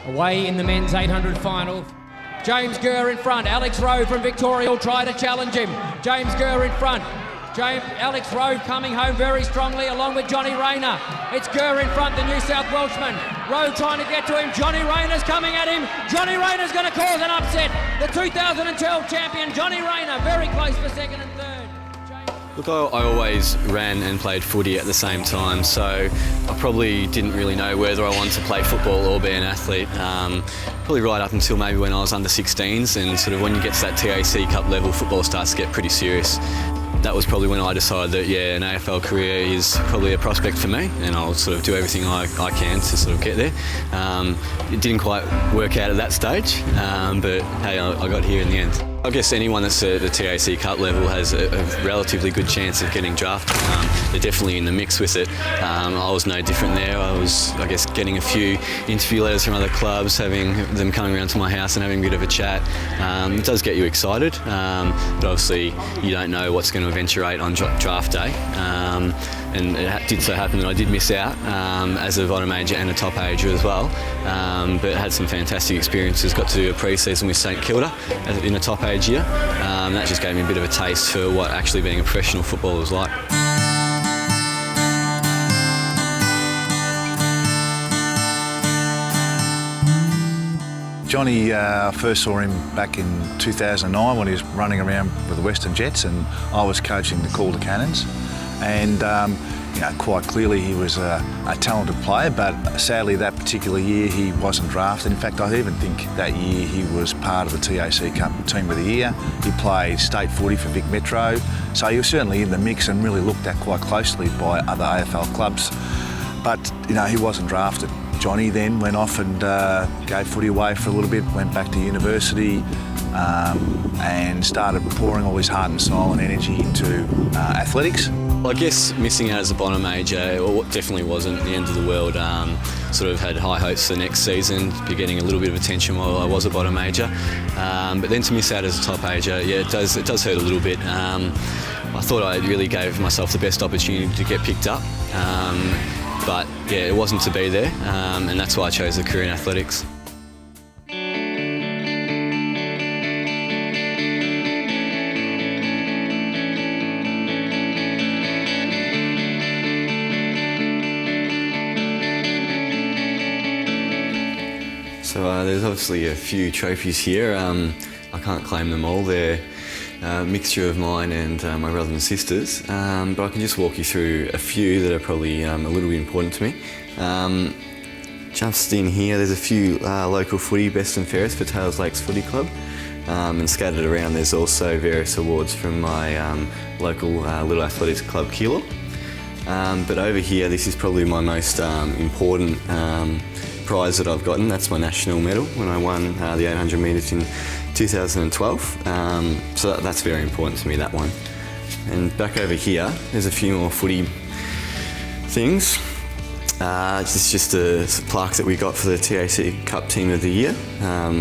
Away in the men's 800 final. James Gurr in front. Alex Rowe from Victoria will try to challenge him. James Gurr in front. Alex Rowe coming home very strongly along with Johnny Rayner. It's Gurr in front, the New South Welshman. Rowe trying to get to him. Johnny Rayner's coming at him. Johnny Rayner's going to cause an upset. The 2012 champion, Johnny Rayner, very close for second and third. Look, I always ran and played footy at the same time, so I probably didn't really know whether I wanted to play football or be an athlete. Probably right up until maybe when I was under 16s, and sort of when you get to that TAC Cup level, football starts to get pretty serious. That was probably when I decided that, yeah, an AFL career is probably a prospect for me, and I'll sort of do everything I can to sort of get there. It didn't quite work out at that stage, but hey, I got here in the end. I guess anyone that's at the TAC Cup level has a relatively good chance of getting drafted. They're definitely in the mix with it. I was no different there. I was, I guess, getting a few interview letters from other clubs, having them coming around to my house and having a bit of a chat. It does get you excited, but obviously you don't know what's going to eventuate on draft day. And it did so happen that I did miss out as a bottom major and a top ager as well, but had some fantastic experiences. Got to do a pre-season with St Kilda in a top age year. That just gave me a bit of a taste for what actually being a professional footballer was like. Johnny, I first saw him back in 2009 when he was running around with the Western Jets, and I was coaching the Calder Cannons. And quite clearly he was a talented player, but sadly that particular year he wasn't drafted. In fact, I even think that year he was part of the TAC Cup Team of the Year. He played state footy for Vic Metro, so he was certainly in the mix and really looked at quite closely by other AFL clubs. But he wasn't drafted. Johnny then went off and gave footy away for a little bit, went back to university, and started pouring all his heart and soul and energy into athletics. Well, I guess missing out as a bottom major definitely wasn't the end of the world. Sort of had high hopes for the next season, be getting a little bit of attention while I was a bottom major. But then to miss out as a top ager, yeah, it does hurt a little bit. I thought I really gave myself the best opportunity to get picked up. But yeah, it wasn't to be there, and that's why I chose a career in athletics. So there's obviously a few trophies here. I can't claim them all. They're a mixture of mine and my brothers and sisters, but I can just walk you through a few that are probably a little bit important to me. Just in here, there's a few local footy best and fairest for Tails Lakes Footy Club, and scattered around there's also various awards from my local Little Athletics Club Keilor. But over here, this is probably my most important prize that I've gotten. That's my national medal when I won the 800 metres in 2012. So that's very important to me, that one. And back over here, there's a few more footy things. This is just a plaque that we got for the TAC Cup Team of the Year,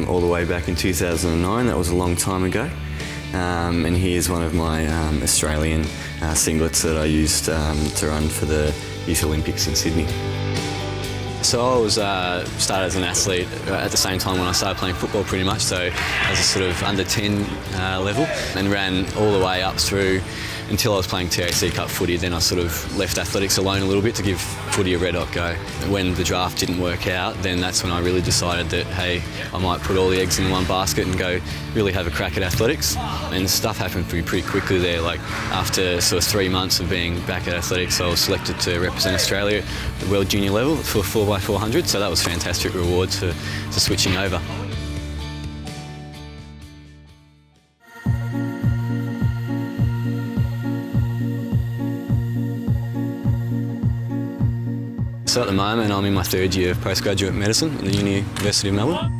all the way back in 2009. That was a long time ago. And here's one of my Australian singlets that I used to run for the Youth Olympics in Sydney. So I was started as an athlete at the same time when I started playing football pretty much, so as a sort of under 10 level, and ran all the way up through until I was playing TAC Cup footy. Then I sort of left athletics alone a little bit to give footy a red hot go. When the draft didn't work out, then that's when I really decided that, hey, I might put all the eggs in one basket and go really have a crack at athletics. And stuff happened for me pretty quickly there. Like after sort of 3 months of being back at athletics, I was selected to represent Australia at the World Junior level for 4x400, so that was fantastic reward for switching over. So at the moment I'm in my third year of postgraduate medicine at the University of Melbourne.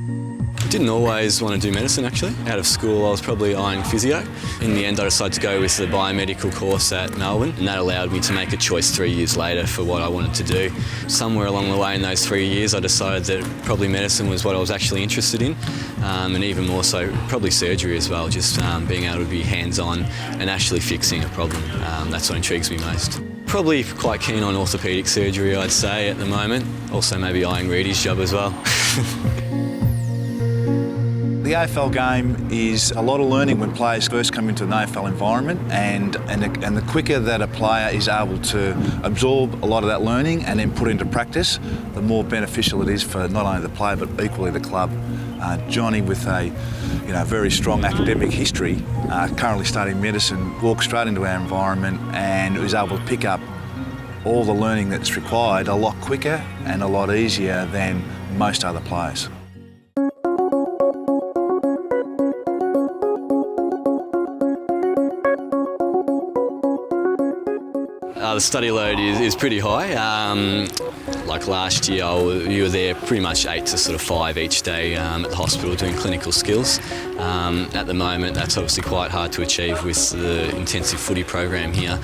I didn't always want to do medicine actually. Out of school I was probably eyeing physio. In the end I decided to go with the biomedical course at Melbourne, and that allowed me to make a choice 3 years later for what I wanted to do. Somewhere along the way in those 3 years I decided that probably medicine was what I was actually interested in, and even more so probably surgery as well, just being able to be hands-on and actually fixing a problem. That's what intrigues me most. Probably quite keen on orthopaedic surgery I'd say at the moment, also maybe eyeing Reedy's job as well. The AFL game is a lot of learning when players first come into an AFL environment, and the quicker that a player is able to absorb a lot of that learning and then put into practice, the more beneficial it is for not only the player but equally the club. Johnny, with a very strong academic history, currently studying medicine, walked straight into our environment and was able to pick up all the learning that's required a lot quicker and a lot easier than most other players. The study load is pretty high. Like last year, you were there pretty much 8 to sort of 5 each day at the hospital doing clinical skills. At the moment, that's obviously quite hard to achieve with the intensive footy program here.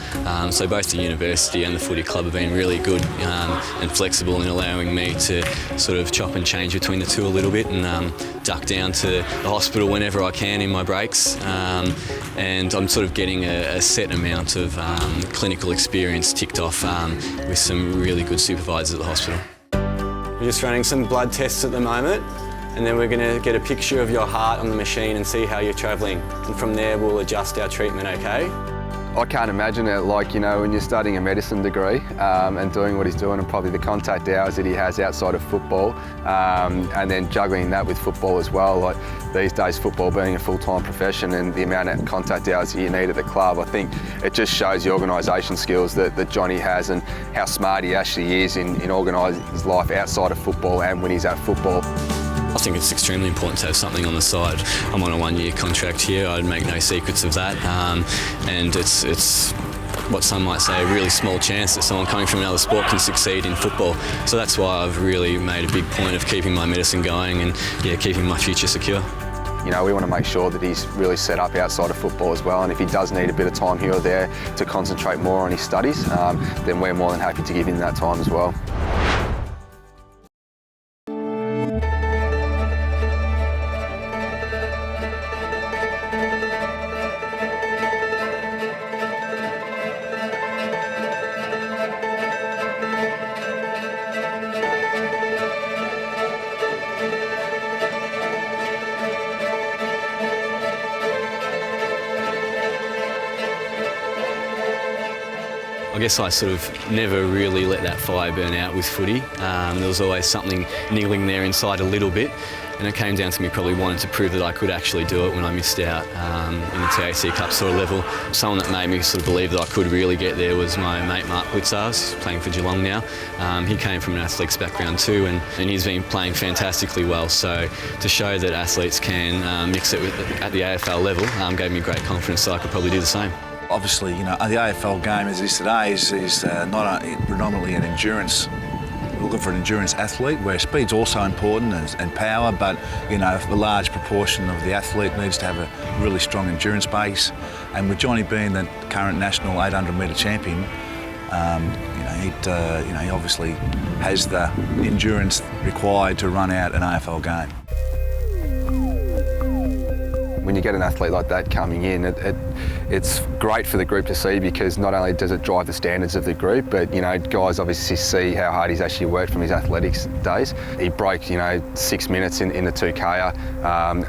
So both the university and the footy club have been really good and flexible in allowing me to sort of chop and change between the two a little bit and duck down to the hospital whenever I can in my breaks. And I'm sort of getting a set amount of clinical experience ticked off with some really good supervisors at the hospital. We're just running some blood tests at the moment, and then we're going to get a picture of your heart on the machine and see how you're travelling. And from there we'll adjust our treatment, okay? I can't imagine it, like, when you're studying a medicine degree and doing what he's doing, and probably the contact hours that he has outside of football, and then juggling that with football as well. Like these days, football being a full-time profession and the amount of contact hours that you need at the club, I think it just shows the organisation skills that Johnny has and how smart he actually is in organising his life outside of football and when he's at football. I think it's extremely important to have something on the side. I'm on a 1-year contract here, I'd make no secrets of that, and it's what some might say a really small chance that someone coming from another sport can succeed in football. So that's why I've really made a big point of keeping my medicine going and keeping my future secure. We want to make sure that he's really set up outside of football as well, and if he does need a bit of time here or there to concentrate more on his studies, then we're more than happy to give him that time as well. I guess I sort of never really let that fire burn out with footy. There was always something niggling there inside a little bit, and it came down to me probably wanting to prove that I could actually do it when I missed out in the TAC Cup sort of level. Someone that made me sort of believe that I could really get there was my mate Mark Blitzars, playing for Geelong now. He came from an athlete's background too, and he's been playing fantastically well. So to show that athletes can mix it at the AFL level gave me great confidence that I could probably do the same. Obviously, the AFL game as it is today is not predominantly an endurance. We're looking for an endurance athlete where speed's also important and power, but a large proportion of the athlete needs to have a really strong endurance base. And with Johnny being the current national 800-metre champion, he obviously has the endurance required to run out an AFL game. When you get an athlete like that coming in, it's great for the group to see, because not only does it drive the standards of the group, but guys obviously see how hard he's actually worked from his athletics days. He broke 6 minutes in the 2K,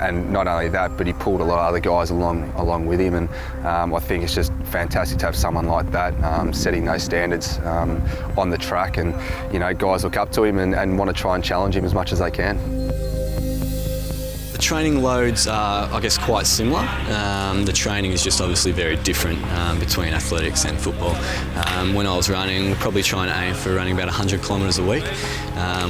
and not only that, but he pulled a lot of other guys along with him, and I think it's just fantastic to have someone like that setting those standards on the track, and guys look up to him and want to try and challenge him as much as they can. The training loads are, I guess, quite similar. The training is just obviously very different between athletics and football. When I was running, we're probably trying to aim for running about 100 kilometres a week,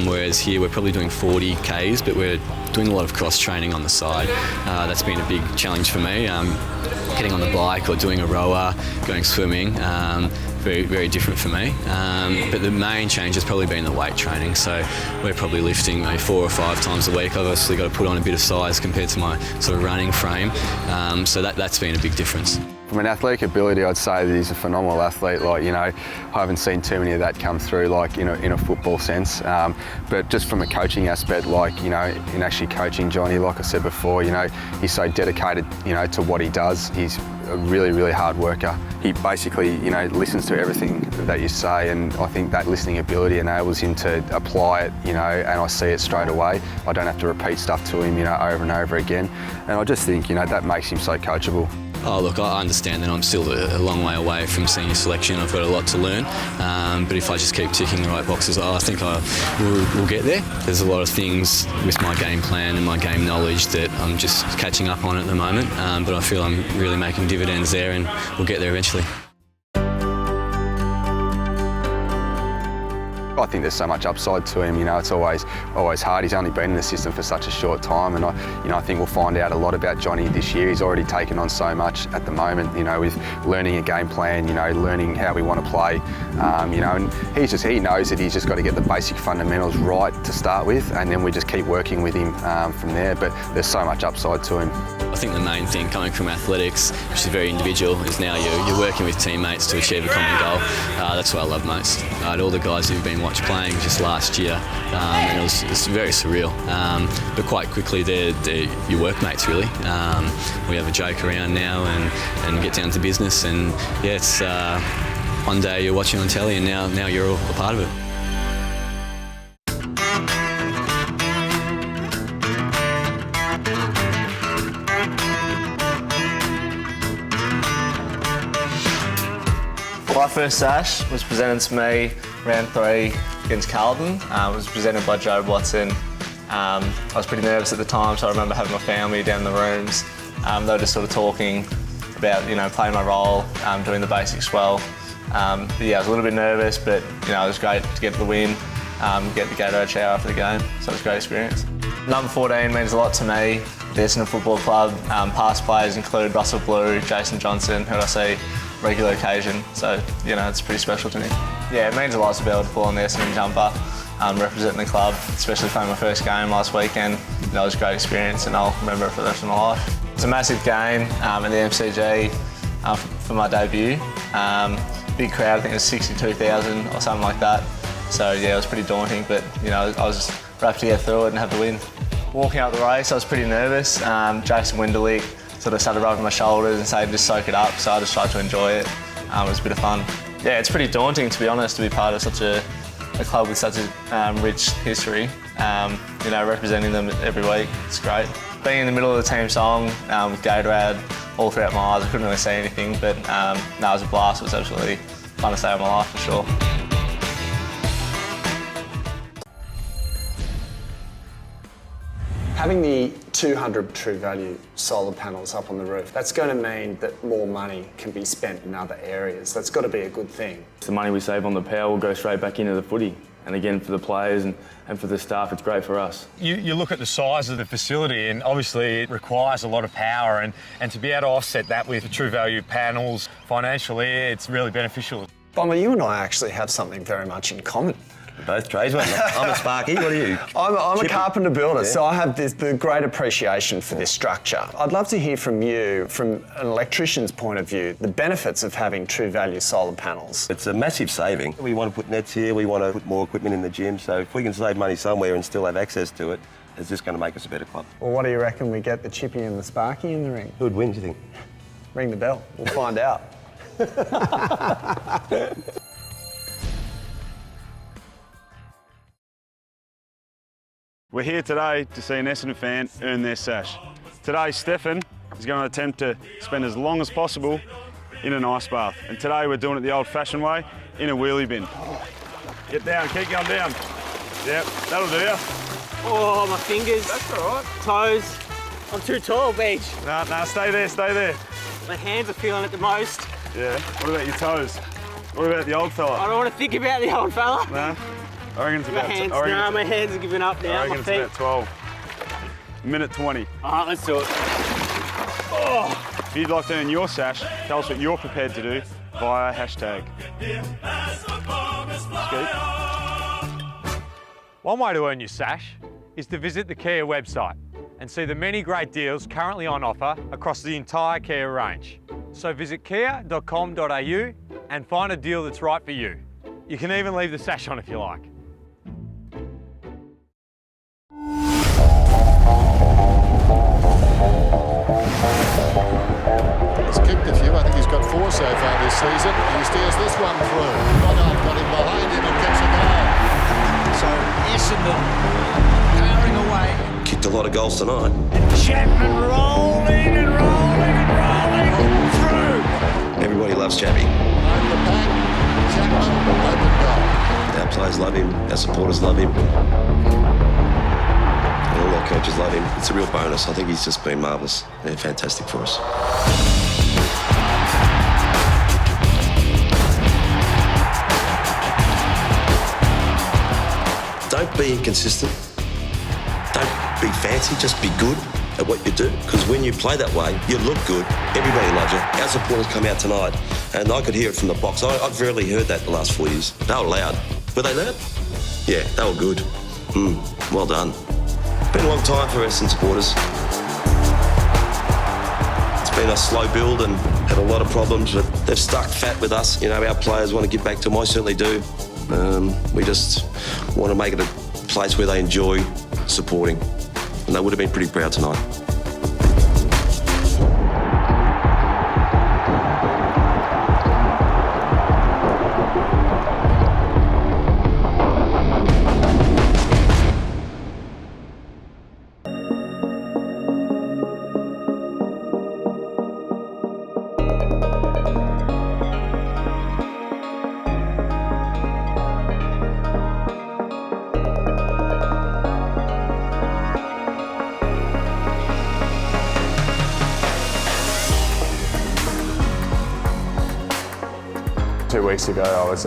whereas here we're probably doing 40 Ks, but we're doing a lot of cross training on the side. That's been a big challenge for me. Getting on the bike or doing a rower, going swimming, very, very different for me. But the main change has probably been the weight training. So we're probably lifting maybe 4 or 5 times a week. I've obviously got to put on a bit of size compared to my sort of running frame. So that's been a big difference. From an athletic ability, I'd say that he's a phenomenal athlete. I haven't seen too many of that come through, in a football sense. But just from a coaching aspect, in actually coaching Johnny, like I said before, he's so dedicated, to what he does. He's a really, really hard worker. He basically, listens to everything that you say, and I think that listening ability enables him to apply it, and I see it straight away. I don't have to repeat stuff to him, over and over again. And I just think, that makes him so coachable. Oh, look, I understand that I'm still a long way away from senior selection. I've got a lot to learn, but if I just keep ticking the right boxes, I think we'll get there. There's a lot of things with my game plan and my game knowledge that I'm just catching up on at the moment, but I feel I'm really making dividends there, and we'll get there eventually. I think there's so much upside to him. It's always hard. He's only been in the system for such a short time, and I think we'll find out a lot about Johnny this year. He's already taken on so much at the moment. With learning a game plan, learning how we want to play, and he knows that he's just got to get the basic fundamentals right to start with, and then we just keep working with him from there. But there's so much upside to him. I think the main thing coming from athletics, which is very individual, is now you're working with teammates to achieve a common goal. That's what I love most. All the guys who've been watched playing just last year, and it's very surreal. But quite quickly, they're your workmates really. We have a joke around now and get down to business. And yeah, it's one day you're watching on telly, and now you're all a part of it. My first sash was presented to me round 3 against Carlton. It was presented by Joe Watson. I was pretty nervous at the time, so I remember having my family down in the rooms. They were just sort of talking about, playing my role, doing the basics well. But yeah, I was a little bit nervous, but it was great to get the win, get the Gatorade shower after the game. So it was a great experience. Number 14 means a lot to me. The Essendon Football Club. Past players include Russell Blue, Jason Johnson, who I see regular occasion, so it's pretty special to me. Yeah, it means a lot to be able to pull on the Essendon jumper, representing the club, especially playing my first game last weekend. It was a great experience, and I'll remember it for the rest of my life. It's a massive game at the MCG for my debut. Big crowd, I think it was 62,000 or something like that. So yeah, it was pretty daunting, but I was just happy to get through it and have the win. Walking out the race, I was pretty nervous. Jason Winderlich sort of started rubbing my shoulders and saying just soak it up, so I just tried to enjoy it. It was a bit of fun. Yeah, it's pretty daunting, to be honest, to be part of such a club with such a rich history. Representing them every week, it's great. Being in the middle of the team song with Gatorade all throughout my eyes, I couldn't really see anything, but it was a blast. It was absolutely fun to stay of my life for sure. Having the 200 True Value solar panels up on the roof, that's going to mean that more money can be spent in other areas. That's got to be a good thing. The money we save on the power will go straight back into the footy. And again, for the players and for the staff, it's great for us. You look at the size of the facility, and obviously it requires a lot of power, and to be able to offset that with the True Value panels financially, it's really beneficial. Bomber, you and I actually have something very much in common. Both tradesmen. I'm a Sparky. What are you? I'm a carpenter builder, so I have the great appreciation for this structure. I'd love to hear from you, from an electrician's point of view, the benefits of having True Value solar panels. It's a massive saving. We want to put nets here, we want to put more equipment in the gym, so if we can save money somewhere and still have access to it, it's just going to make us a better club. Well, what do you reckon we get the Chippy and the Sparky in the ring? Who would win, do you think? Ring the bell. We'll find out. We're here today to see an Essendon fan earn their sash. Today, Stefan is going to attempt to spend as long as possible in an ice bath. And today we're doing it the old-fashioned way, in a wheelie bin. Get down, keep going down. Yep, that'll do you. Oh, my fingers. That's all right. Toes. I'm too tall, Beach. Nah, stay there, stay there. My hands are feeling it the most. Yeah, what about your toes? What about the old fella? I don't want to think about the old fella. Nah. I reckon it's my about... hands, my hands are giving up now. I reckon it's about 12. Minute 20. All right, let's do it. Oh. If you'd like to earn your sash, tell us what you're prepared to do via hashtag. Skeet. One way to earn your sash is to visit the Kia website and see the many great deals currently on offer across the entire Kia range. So visit kia.com.au and find a deal that's right for you. You can even leave the sash on if you like. It's kicked a few season. He steers this one through. Goddard got him behind him and gets a goal. So Essendon powering away. Kicked a lot of goals tonight. Chapman rolling and rolling and rolling through. Everybody loves Chappie. Over the pack, Chapman, open goal. Our players love him, our supporters love him. And all our coaches love him. It's a real bonus. I think he's just been marvellous and fantastic for us. Don't be inconsistent. Don't be fancy, just be good at what you do. Because when you play that way, you look good. Everybody loves you. Our supporters come out tonight, and I could hear it from the box. I've rarely heard that the last 4 years. They were loud. Were they loud? Yeah, they were good. Well done. Been a long time for Essendon supporters. It's been a slow build and had a lot of problems, but they've stuck fat with us. You know, our players want to get back to them. I certainly do. We just want to make it a place where they enjoy supporting. And they would have been pretty proud tonight. Weeks ago I was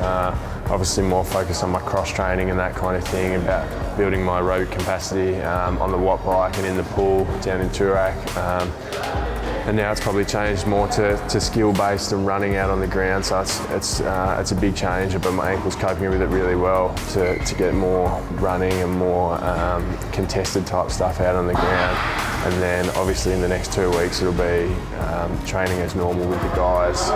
obviously more focused on my cross training and that kind of thing, about building my aerobic capacity on the watt bike and in the pool down in Toorak, and now it's probably changed more to skill based and running out on the ground, so it's a big change, but my ankle's coping with it really well to get more running and more contested type stuff out on the ground. And then obviously in the next 2 weeks it'll be training as normal with the guys.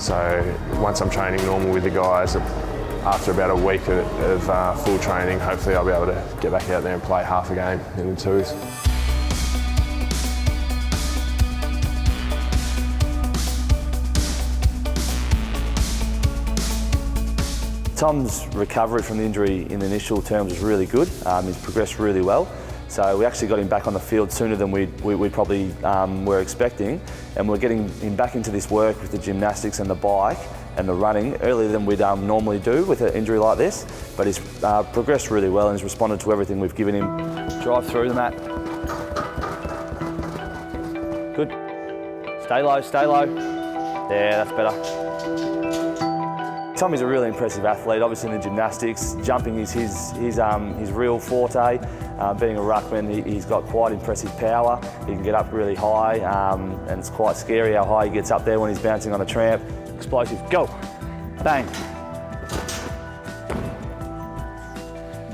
So once I'm training normal with the guys, after about a week of full training, hopefully I'll be able to get back out there and play half a game in the twos. Tom's recovery from the injury in the initial terms was really good. He's progressed really well. So we actually got him back on the field sooner than we probably were expecting, and we're getting him back into this work with the gymnastics and the bike and the running earlier than we'd normally do with an injury like this. But he's progressed really well and he's responded to everything we've given him. Drive through the mat. Good. Stay low, stay low. Yeah, that's better. Tommy's a really impressive athlete. Obviously in the gymnastics, jumping is his real forte. Being a ruckman, he's got quite impressive power. He can get up really high, and it's quite scary how high he gets up there when he's bouncing on a tramp. Explosive, go, bang.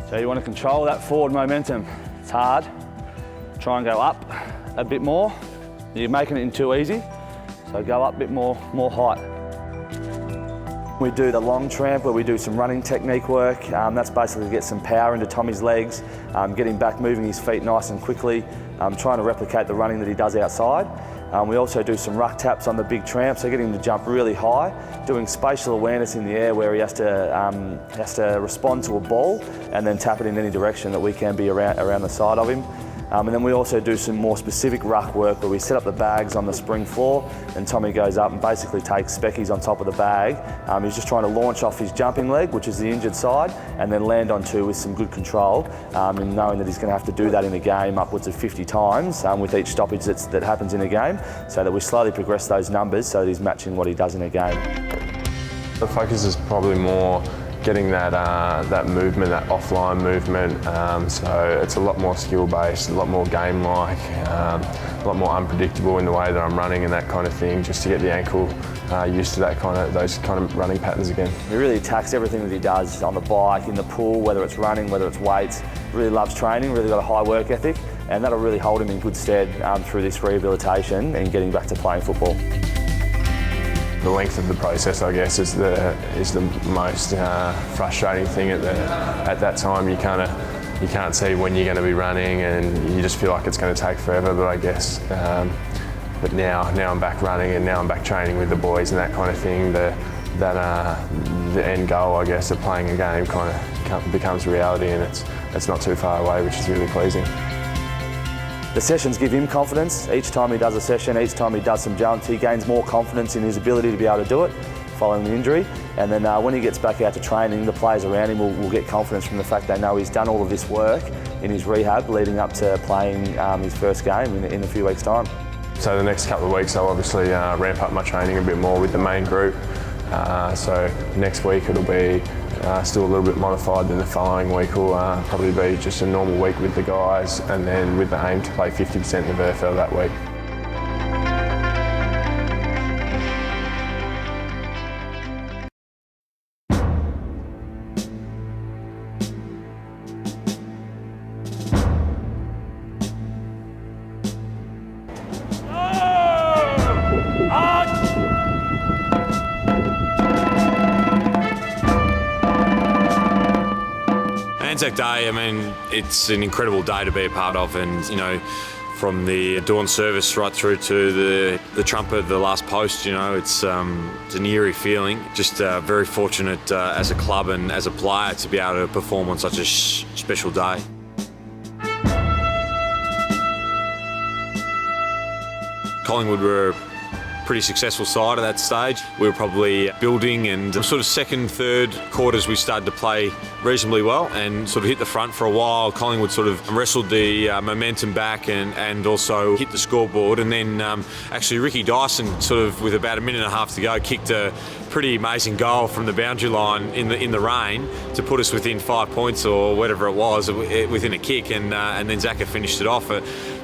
So you want to control that forward momentum. It's hard. Try and go up a bit more. You're making it in too easy, so go up a bit more height. We do the long tramp where we do some running technique work. That's basically to get some power into Tommy's legs, get him back moving his feet nice and quickly, trying to replicate the running that he does outside. We also do some ruck taps on the big tramp, so getting him to jump really high, doing spatial awareness in the air where he has to respond to a ball and then tap it in any direction that we can be around the side of him. And then we also do some more specific ruck work where we set up the bags on the spring floor and Tommy goes up and basically takes speckies on top of the bag. He's just trying to launch off his jumping leg, which is the injured side, and then land on two with some good control, and knowing that he's going to have to do that in a game upwards of 50 times with each stoppage that happens in a game, so that we slowly progress those numbers so that he's matching what he does in a game. The focus is probably more getting that movement, that offline movement, so it's a lot more skill-based, a lot more game-like, a lot more unpredictable in the way that I'm running and that kind of thing, just to get the ankle used to those kind of running patterns again. He really attacks everything that he does on the bike, in the pool, whether it's running, whether it's weights. Really loves training, really got a high work ethic, and that'll really hold him in good stead through this rehabilitation and getting back to playing football. The length of the process, I guess, is the most frustrating thing at that time. You can't see when you're going to be running, and you just feel like it's going to take forever. But I guess But now I'm back running and now I'm back training with the boys and that kind of thing. The end goal, I guess, of playing a game kind of becomes reality, and it's not too far away, which is really pleasing. The sessions give him confidence. Each time he does a session, each time he does some jumps, he gains more confidence in his ability to be able to do it following the injury. And then when he gets back out to training, the players around him will get confidence from the fact they know he's done all of this work in his rehab leading up to playing his first game in a few weeks' time. So the next couple of weeks I'll obviously ramp up my training a bit more with the main group. So next week it'll be still a little bit modified, then the following week will probably be just a normal week with the guys, and then with the aim to play 50% of VFL that week. ANZAC Day, I mean, it's an incredible day to be a part of, and, you know, from the dawn service right through to the trumpet, the last post, you know, it's an eerie feeling. Just very fortunate as a club and as a player to be able to perform on such a special day. Collingwood were a pretty successful side at that stage. We were probably building, and sort of second, third quarters we started to play reasonably well and sort of hit the front for a while. Collingwood sort of wrestled the momentum back and also hit the scoreboard, and then actually Ricky Dyson, sort of with about a minute and a half to go, kicked a pretty amazing goal from the boundary line in the rain to put us within 5 points or whatever it was within a kick, and then Zaka finished it off.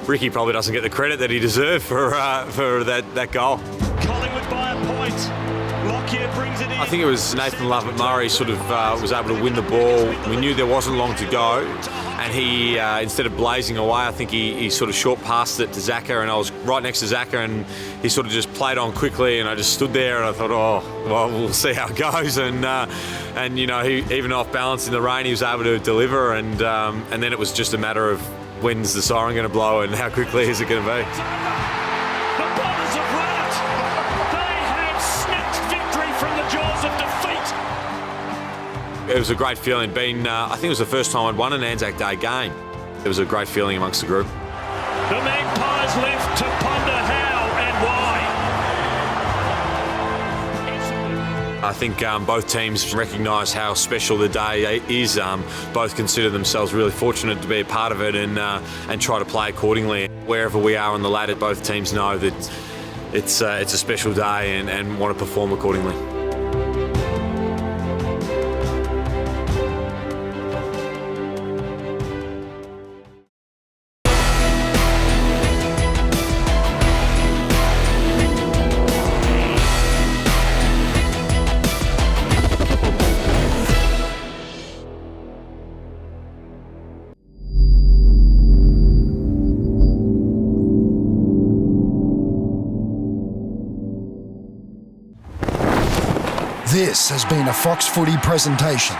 Ricky probably doesn't get the credit that he deserved for that goal. Collingwood by a point. Lockyer brings it in. I think it was Nathan Lovett-Murray sort of was able to win the ball. We knew there wasn't long to go, and he, instead of blazing away, I think he sort of short passed it to Zaka, and I was right next to Zaka, and he sort of just played on quickly, and I just stood there and I thought, oh, well, we'll see how it goes. And you know, he, even off balance in the rain, he was able to deliver, and then it was just a matter of when's the siren going to blow and how quickly is it going to be. The Bombers have run it. They have snatched victory from the jaws of defeat. It was a great feeling. I think it was the first time I'd won an ANZAC Day game. It was a great feeling amongst the group. The Magpies left to ponder how and why. I think both teams recognise how special the day is. Both consider themselves really fortunate to be a part of it and try to play accordingly. Wherever we are on the ladder, both teams know that it's a special day and want to perform accordingly. This has been a Fox Footy presentation.